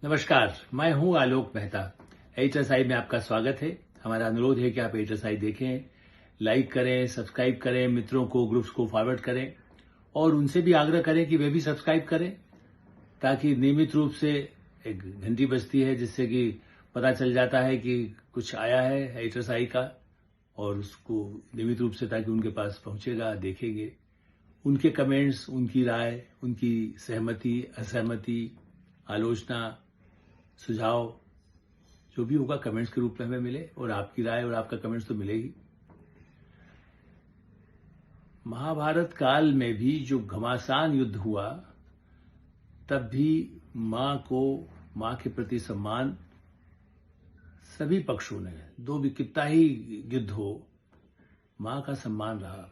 नमस्कार, मैं हूं आलोक मेहता। एचएसआई में आपका स्वागत है। हमारा अनुरोध है कि आप एचएसआई देखें, लाइक करें, सब्सक्राइब करें, मित्रों को, ग्रुप्स को फॉरवर्ड करें और उनसे भी आग्रह करें कि वे भी सब्सक्राइब करें, ताकि नियमित रूप से एक घंटी बजती है जिससे कि पता चल जाता है कि कुछ आया है एचएसआई का, और उसको नियमित रूप से ताकि उनके पास पहुंचेगा, देखेंगे। उनके कमेंट्स, उनकी राय, उनकी सहमति, असहमति, आलोचना, सुझाव जो भी होगा कमेंट्स के रूप में हमें मिले, और आपकी राय और आपका कमेंट्स तो मिले ही। महाभारत काल में भी जो घमासान युद्ध हुआ, तब भी मां के प्रति सम्मान सभी पक्षों ने, दो भी कितना ही युद्ध हो, मां का सम्मान रहा।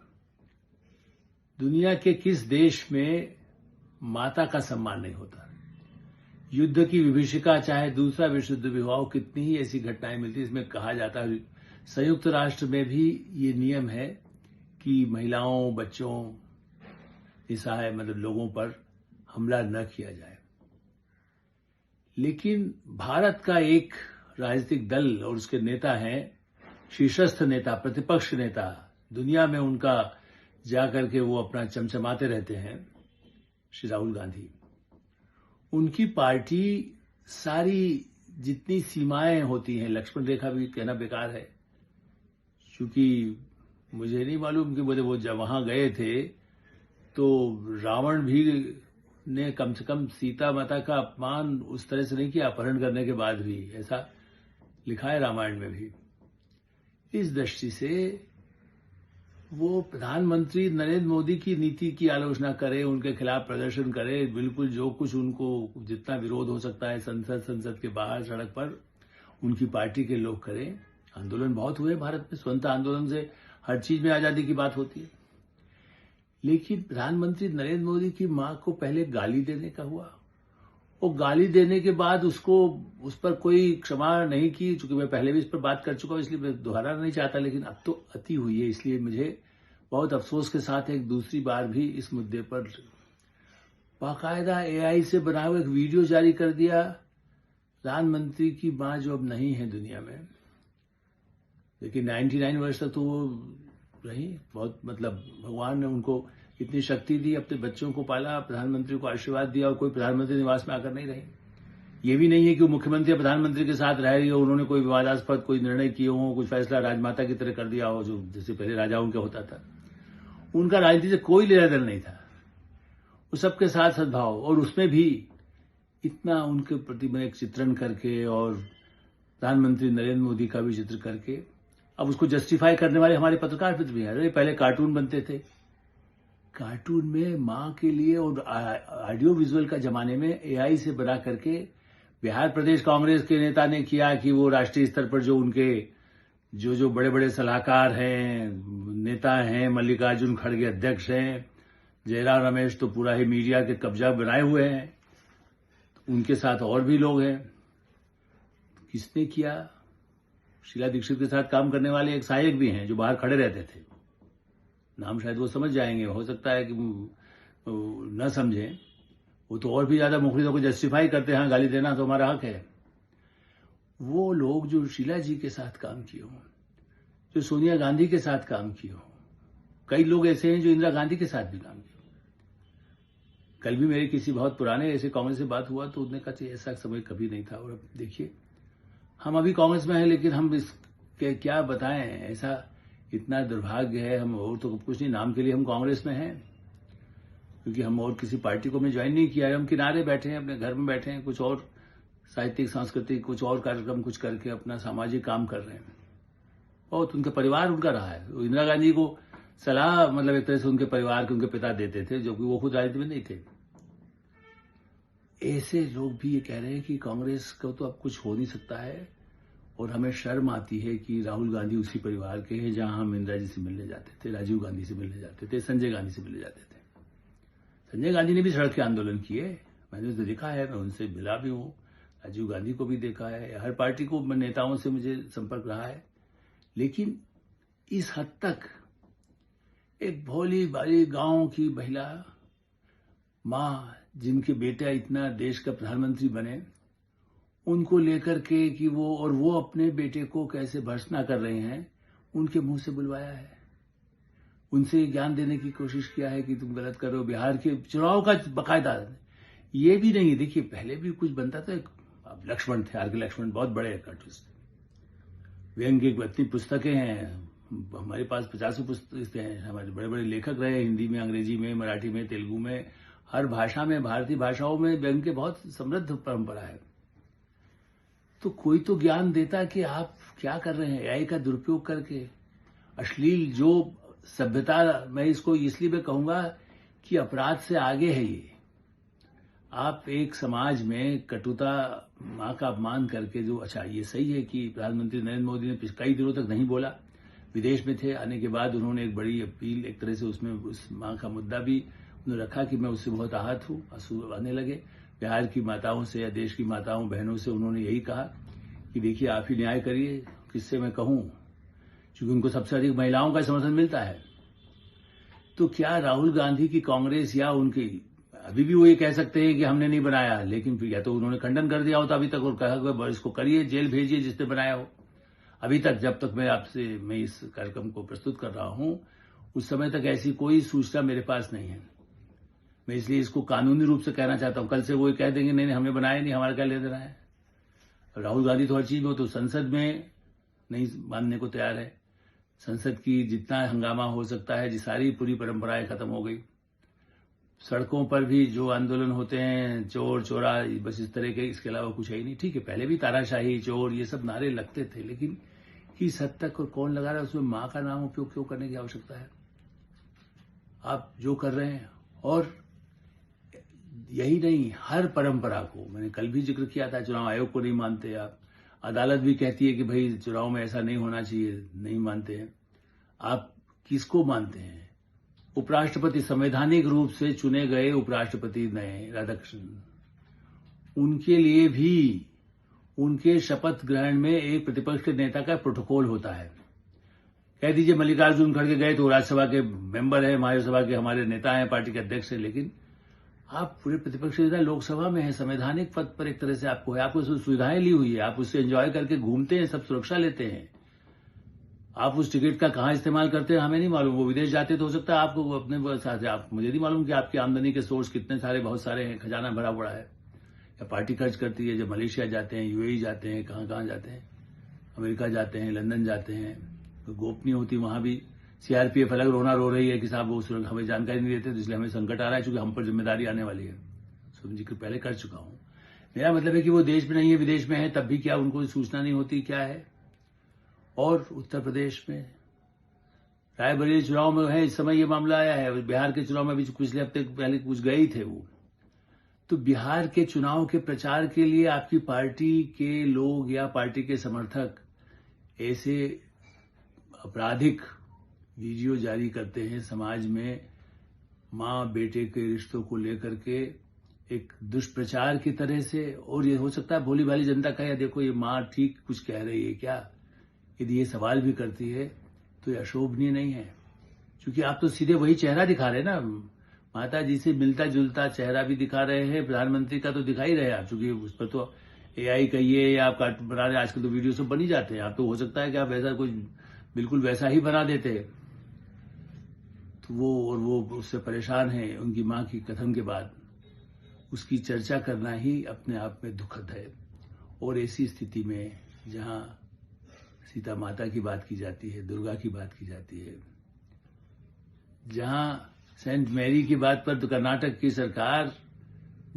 दुनिया के किस देश में माता का सम्मान नहीं होता? युद्ध की विभीषिका, चाहे दूसरा विश्व युद्ध भी हुआ, कितनी ही ऐसी घटनाएं मिलती। इसमें कहा जाता है, संयुक्त राष्ट्र में भी ये नियम है कि महिलाओं, बच्चों, निसहाय मतलब लोगों पर हमला न किया जाए। लेकिन भारत का एक राजनीतिक दल और उसके नेता हैं, शीर्षस्थ नेता, प्रतिपक्ष नेता, दुनिया में उनका जाकर के वो अपना चमचमाते रहते हैं, श्री राहुल गांधी। उनकी पार्टी सारी जितनी सीमाएं होती हैं, लक्ष्मण रेखा भी कहना बेकार है, क्योंकि मुझे नहीं मालूम कि वो जब वहां गए थे तो रावण भी ने कम से कम सीता माता का अपमान उस तरह से नहीं किया, अपहरण करने के बाद भी। ऐसा लिखा है रामायण में भी। इस दृष्टि से वो प्रधानमंत्री नरेंद्र मोदी की नीति की आलोचना करे, उनके खिलाफ प्रदर्शन करे, बिल्कुल जो कुछ उनको जितना विरोध हो सकता है संसद के बाहर, सड़क पर, उनकी पार्टी के लोग करें। आंदोलन बहुत हुए भारत में, स्वतंत्रता आंदोलन से हर चीज में आजादी की बात होती है। लेकिन प्रधानमंत्री नरेंद्र मोदी की मां को पहले गाली देने का हुआ, और गाली देने के बाद उसको उस पर कोई क्षमा नहीं की। चूंकि मैं पहले भी इस पर बात कर चुका हूं, इसलिए मैं दोहराना नहीं चाहता, लेकिन अब तो अति हुई है। इसलिए मुझे बहुत अफसोस के साथ एक दूसरी बार भी इस मुद्दे पर बाकायदा एआई से बना हुआ एक वीडियो जारी कर दिया। प्रधानमंत्री की मां जो अब नहीं है दुनिया में, लेकिन 99 वर्ष तक तो वो रही। बहुत मतलब भगवान ने उनको इतनी शक्ति दी, अपने बच्चों को पाला, प्रधानमंत्री को आशीर्वाद दिया, और कोई प्रधानमंत्री निवास में आकर नहीं रहे। ये भी नहीं है कि वो मुख्यमंत्री या प्रधानमंत्री के साथ रह रही हो, उन्होंने कोई विवादास्पद कोई निर्णय किए हो, कुछ फैसला राजमाता की तरह कर दिया हो, जो जैसे पहले राजाओं का होता था। उनका राजनीति से कोई लेना देना नहीं था, वो सबके साथ सद्भाव। और उसमें भी इतना उनके प्रति में एक चित्रण करके, और प्रधानमंत्री नरेंद्र मोदी का भी चित्र करके, अब उसको जस्टिफाई करने वाले हमारे पत्रकार मित्र भी हैं। अरे पहले कार्टून बनते थे, कार्टून में मां के लिए, और ऑडियो विजुअल का जमाने में एआई से बना करके बिहार प्रदेश कांग्रेस के नेता ने किया कि वो राष्ट्रीय स्तर पर जो उनके जो बड़े बड़े सलाहकार हैं, नेता हैं, मल्लिकार्जुन खड़गे अध्यक्ष हैं, जयराम रमेश तो पूरा ही मीडिया के कब्जा बनाए हुए हैं, उनके साथ और भी लोग हैं। किसने किया? शीला दीक्षित के साथ काम करने वाले एक सहायक भी हैं जो बाहर खड़े रहते थे, नाम शायद वो समझ जाएंगे, हो सकता है कि न समझें। वो तो और भी ज्यादा मुखरिदों को जस्टिफाई करते हैं, गाली देना तो हमारा हक है। वो लोग जो शीला जी के साथ काम किए हों, जो सोनिया गांधी के साथ काम किए हों, कई लोग ऐसे हैं जो इंदिरा गांधी के साथ भी काम किए। कल भी मेरे किसी बहुत पुराने ऐसे कांग्रेस से बात हुआ तो उन्होंने कहा ऐसा समय कभी नहीं था। और अब देखिए, हम अभी कांग्रेस में हैं, लेकिन हम इसके क्या बताएं, ऐसा इतना दुर्भाग्य है। हम और तो कुछ नहीं, नाम के लिए हम कांग्रेस में हैं, क्योंकि हम और किसी पार्टी को हमने ज्वाइन नहीं किया है। हम किनारे बैठे हैं, अपने घर में बैठे हैं, कुछ और साहित्यिक, सांस्कृतिक, कुछ और कार्यक्रम कुछ करके अपना सामाजिक काम कर रहे हैं। बहुत उनका परिवार उनका रहा है। इंदिरा गांधी को सलाह मतलब एक तरह से उनके परिवार के उनके पिता देते थे, जो कि वो खुद राजनीति में नहीं थे। ऐसे लोग भी ये कह रहे हैं कि कांग्रेस को तो अब कुछ हो नहीं सकता है, और हमें शर्म आती है कि राहुल गांधी उसी परिवार के हैं जहां हम इंदिरा जी से मिलने जाते थे, राजीव गांधी से मिलने जाते थे, संजय गांधी से मिलने जाते थे। संजय गांधी ने भी सड़क के आंदोलन किए, मैंने उसे देखा है, मैं उनसे मिला भी हूं। राजीव गांधी को भी देखा है, हर पार्टी को नेताओं से मुझे संपर्क रहा है। लेकिन इस हद तक एक भोली भाली गांव की महिला, मां, जिनके बेटा इतना देश का प्रधानमंत्री बने, उनको लेकर के कि वो अपने बेटे को कैसे भर्त्सना कर रहे हैं, उनके मुंह से बुलवाया है, उनसे ज्ञान देने की कोशिश किया है कि तुम गलत कर रहे हो। बिहार के चुनाव का बाकायदा ये भी नहीं, देखिए पहले भी कुछ बनता था। अब लक्ष्मण थे, आर के लक्ष्मण बहुत बड़े कार्टूनिस्ट, व्यंग की इतनी पुस्तकें हैं हमारे पास, 50 पुस्तकें हैं। हमारे बड़े बड़े लेखक रहे, हिंदी में, अंग्रेजी में, मराठी में, तेलुगु में, हर भाषा में, भारतीय भाषाओं में व्यंग के बहुत समृद्ध परंपरा है। तो कोई तो ज्ञान देता कि आप क्या कर रहे हैं, एआई का दुरुपयोग करके अश्लील जो सभ्यता, मैं इसको इसलिए मैं कहूंगा कि अपराध से आगे है ये। आप एक समाज में कटुता, मां का अपमान करके जो, अच्छा ये सही है कि प्रधानमंत्री नरेंद्र मोदी ने कई दिनों तक नहीं बोला, विदेश में थे, आने के बाद उन्होंने एक बड़ी अपील, एक तरह से उसमें उस मां का मुद्दा भी उन्होंने रखा कि मैं उससे बहुत आहत हूं, आंसू आने लगे। बिहार की माताओं से या देश की माताओं बहनों से उन्होंने यही कहा कि देखिए आप ही न्याय करिए, किससे मैं कहूं, क्योंकि उनको सबसे अधिक महिलाओं का समर्थन मिलता है। तो क्या राहुल गांधी की कांग्रेस या उनकी, अभी भी वो ये कह सकते हैं कि हमने नहीं बनाया, लेकिन फिर या तो उन्होंने खंडन कर दिया होता अभी तक और कहा कि इसको करिए, जेल भेजिए जिसने बनाया हो। अभी तक जब तक मैं इस कार्यक्रम को प्रस्तुत कर रहा हूं, उस समय तक ऐसी कोई सूचना मेरे पास नहीं है। मैं इसलिए इसको कानूनी रूप से कहना चाहता हूं। कल से वो कह देंगे नहीं हमने बनाया नहीं, हमारा क्या ले देना है। राहुल गांधी तो हर चीज में, तो संसद में नहीं मानने को तैयार है। संसद की जितना हंगामा हो सकता है, सारी पूरी परंपराएं खत्म हो गई। सड़कों पर भी जो आंदोलन होते हैं, चोर चोरा, बस इस तरह के, इसके अलावा कुछ है ही नहीं। ठीक है, पहले भी तानाशाही, चोर, ये सब नारे लगते थे, लेकिन किस हद तक और कौन लगा रहा है, उसमें मां का नाम उपयोग क्यों करने की आवश्यकता है। आप जो कर रहे हैं, और यही नहीं, हर परंपरा को, मैंने कल भी जिक्र किया था, चुनाव आयोग को नहीं मानते आप, अदालत भी कहती है कि भाई चुनाव में ऐसा नहीं होना चाहिए, नहीं मानते हैं। आप किसको मानते हैं? उपराष्ट्रपति, संवैधानिक रूप से चुने गए उपराष्ट्रपति नए राधाकृष्णन, उनके लिए भी उनके शपथ ग्रहण में एक प्रतिपक्ष के नेता का प्रोटोकॉल होता है। कह दीजिए मल्लिकार्जुन खड़गे गए तो राज्यसभा के मेंबर है, महासभा के हमारे नेता हैं, पार्टी के अध्यक्ष है, लेकिन आप पूरे प्रतिपक्ष नेता लोकसभा में है, संवैधानिक पद पर एक तरह से आपको है, आपको सुविधाएं ली हुई है, आप उससे एंजॉय करके घूमते हैं, सब सुरक्षा लेते हैं। आप उस टिकट का कहां इस्तेमाल करते हैं हमें नहीं मालूम, वो विदेश जाते तो हो सकता है आपको अपने साथ, आप, मुझे नहीं मालूम कि आपकी आमदनी के सोर्स कितने सारे, बहुत सारे हैं, खजाना भरा पड़ा है, या पार्टी खर्च करती है, जब मलेशिया जाते हैं, यूएई जाते हैं, कहां कहां जाते हैं, अमेरिका जाते हैं, लंदन जाते हैं, तो गोपनीय होती, वहां भी सीआरपीएफ अलग रोना रो रही है कि साहब वो हमें जानकारी नहीं देते, तो इसलिए हमें संकट आ रहा है, क्योंकि हम पर जिम्मेदारी आने वाली है। जिक्र पहले कर चुका हूं। मेरा मतलब है कि वो देश में नहीं है, विदेश में है, तब भी क्या उनको सूचना नहीं होती क्या है। और उत्तर प्रदेश में रायबरेली चुनाव में है, इस समय ये मामला आया है, बिहार के चुनाव में भी पिछले हफ्ते पहले कुछ गए ही थे वो। तो बिहार के चुनाव के प्रचार के लिए आपकी पार्टी के लोग या पार्टी के समर्थक ऐसे आपराधिक वीडियो जारी करते हैं, समाज में मां बेटे के रिश्तों को लेकर के एक दुष्प्रचार की तरह से। और ये हो सकता है भोली भाली जनता का, या देखो ये मां ठीक कुछ कह रही है क्या, यदि ये सवाल भी करती है तो ये अशोभनीय नहीं है, क्योंकि आप तो सीधे वही चेहरा दिखा रहे हैं ना, माता जी से मिलता जुलता चेहरा भी दिखा रहे हैं, प्रधानमंत्री का तो दिखा ही रहे आप, चूंकि उस पर तो एआई कहिए या आप कार्टून बना रहे, आजकल तो वीडियो सब बन ही जाते हैं, आप तो हो सकता है कि आप वैसा कुछ बिल्कुल वैसा ही बना देते हैं। तो वो उससे परेशान है, उनकी मां की कथन के बाद उसकी चर्चा करना ही अपने आप में दुखद है। और ऐसी स्थिति में जहां सीता माता की बात की जाती है, दुर्गा की बात की जाती है, जहां सेंट मैरी की बात पर तो कर्नाटक की सरकार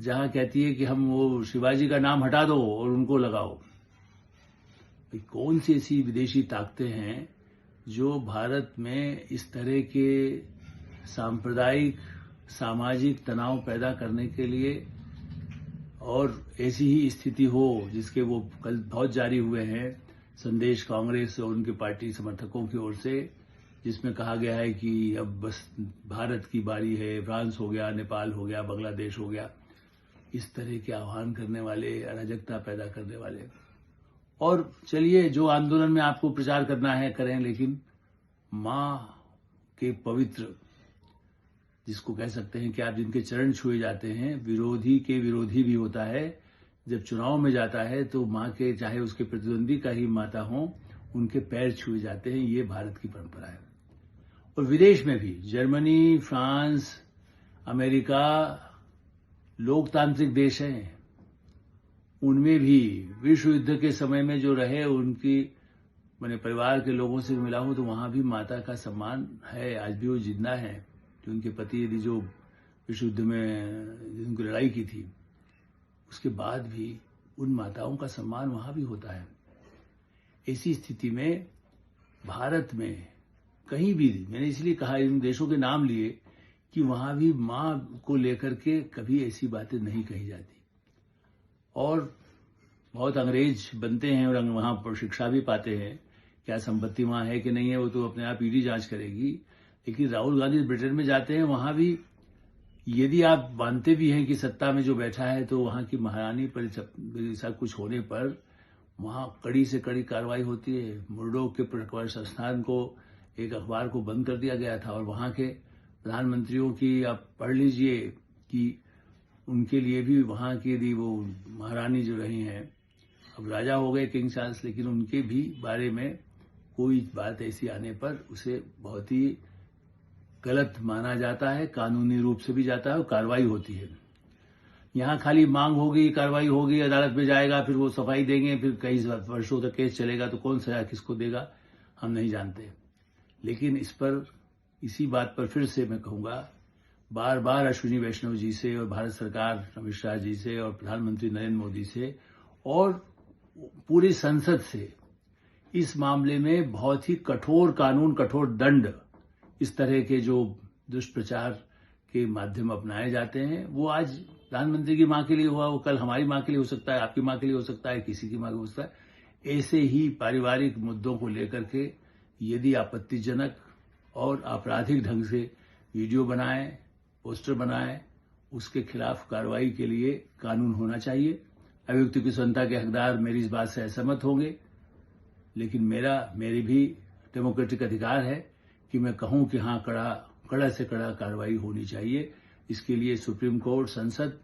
जहां कहती है कि हम वो शिवाजी का नाम हटा दो और उनको लगाओ, कौन सी ऐसी विदेशी ताकतें हैं जो भारत में इस तरह के सांप्रदायिक सामाजिक तनाव पैदा करने के लिए, और ऐसी ही स्थिति हो जिसके वो कल बहुत जारी हुए हैं संदेश कांग्रेस और उनके पार्टी समर्थकों की ओर से, जिसमें कहा गया है कि अब बस भारत की बारी है, फ्रांस हो गया, नेपाल हो गया, बांग्लादेश हो गया, इस तरह के आह्वान करने वाले, अराजकता पैदा करने वाले। और चलिए जो आंदोलन में आपको प्रचार करना है करें, लेकिन मां के पवित्र, जिसको कह सकते हैं कि आप जिनके चरण छुए जाते हैं, विरोधी के विरोधी भी होता है, जब चुनाव में जाता है तो मां के, चाहे उसके प्रतिद्वंदी का ही माता हो, उनके पैर छुए जाते हैं। ये भारत की परंपरा है। और विदेश में भी जर्मनी, फ्रांस, अमेरिका लोकतांत्रिक देश हैं, उनमें भी विश्व युद्ध के समय में जो रहे, उनकी मैंने परिवार के लोगों से मिला हूं तो वहां भी माता का सम्मान है। आज भी वो जिंदा है कि उनके पति यदि जो विश्व युद्ध में जिनकी लड़ाई की थी, उसके बाद भी उन माताओं का सम्मान वहां भी होता है। ऐसी स्थिति में भारत में कहीं भी, मैंने इसलिए कहा इन देशों के नाम लिए कि वहां भी मां को लेकर के कभी ऐसी बातें नहीं कही जाती। और बहुत अंग्रेज बनते हैं और वहां पर शिक्षा भी पाते हैं, क्या संपत्ति वहां है कि नहीं है वो तो अपने आप ईडी जांच करेगी। लेकिन राहुल गांधी ब्रिटेन में जाते हैं, वहां भी यदि आप मानते भी हैं कि सत्ता में जो बैठा है तो वहां की महारानी पर ऐसा कुछ होने पर वहां कड़ी से कड़ी कार्रवाई होती है। मुर्डोक के प्रकाश संस्थान को, एक अखबार को बंद कर दिया गया था। और वहां के प्रधानमंत्रियों की आप पढ़ लीजिए कि उनके लिए भी वहां की यदि वो महारानी जो रही हैं, अब राजा हो गए किंग चार्ल्स, लेकिन उनके भी बारे में कोई बात ऐसी आने पर उसे बहुत ही गलत माना जाता है, कानूनी रूप से भी जाता है और कार्रवाई होती है। यहां खाली मांग होगी, कार्रवाई होगी, अदालत में जाएगा, फिर वो सफाई देंगे, फिर कई वर्षों तक केस चलेगा, तो कौन सजा किसको देगा हम नहीं जानते। लेकिन इस पर, इसी बात पर फिर से मैं कहूंगा, बार बार अश्विनी वैष्णव जी से और भारत सरकार अमित शाह जी से और प्रधानमंत्री नरेंद्र मोदी से और पूरी संसद से इस मामले में बहुत ही कठोर कानून, कठोर दंड, इस तरह के जो दुष्प्रचार के माध्यम अपनाए जाते हैं, वो आज प्रधानमंत्री की मां के लिए हुआ, वो कल हमारी मां के लिए हो सकता है, आपकी मां के लिए हो सकता है, किसी की मां के लिए हो सकता है। ऐसे ही पारिवारिक मुद्दों को लेकर के यदि आपत्तिजनक और आपराधिक ढंग से वीडियो बनाए, पोस्टर बनाए, उसके खिलाफ कार्रवाई के लिए कानून होना चाहिए। अभिव्यक्ति की स्वतंत्रता के हकदार मेरी इस बात से असहमत होंगे, लेकिन मेरी भी डेमोक्रेटिक अधिकार है कि मैं कहूं कि हाँ, कड़ा से कड़ा कार्रवाई होनी चाहिए। इसके लिए सुप्रीम कोर्ट, संसद,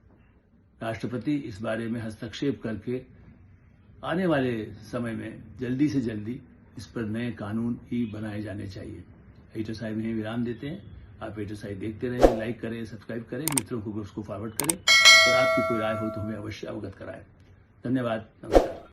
राष्ट्रपति इस बारे में हस्तक्षेप करके आने वाले समय में जल्दी से जल्दी इस पर नए कानून ही बनाए जाने चाहिए। एटोसाई में विराम देते हैं। आप एटोसाई देखते रहें, लाइक करें, सब्सक्राइब करें, मित्रों को उसको फॉरवर्ड करें और आपकी कोई राय हो तो हमें अवश्य अवगत कराएं। धन्यवाद, नमस्कार।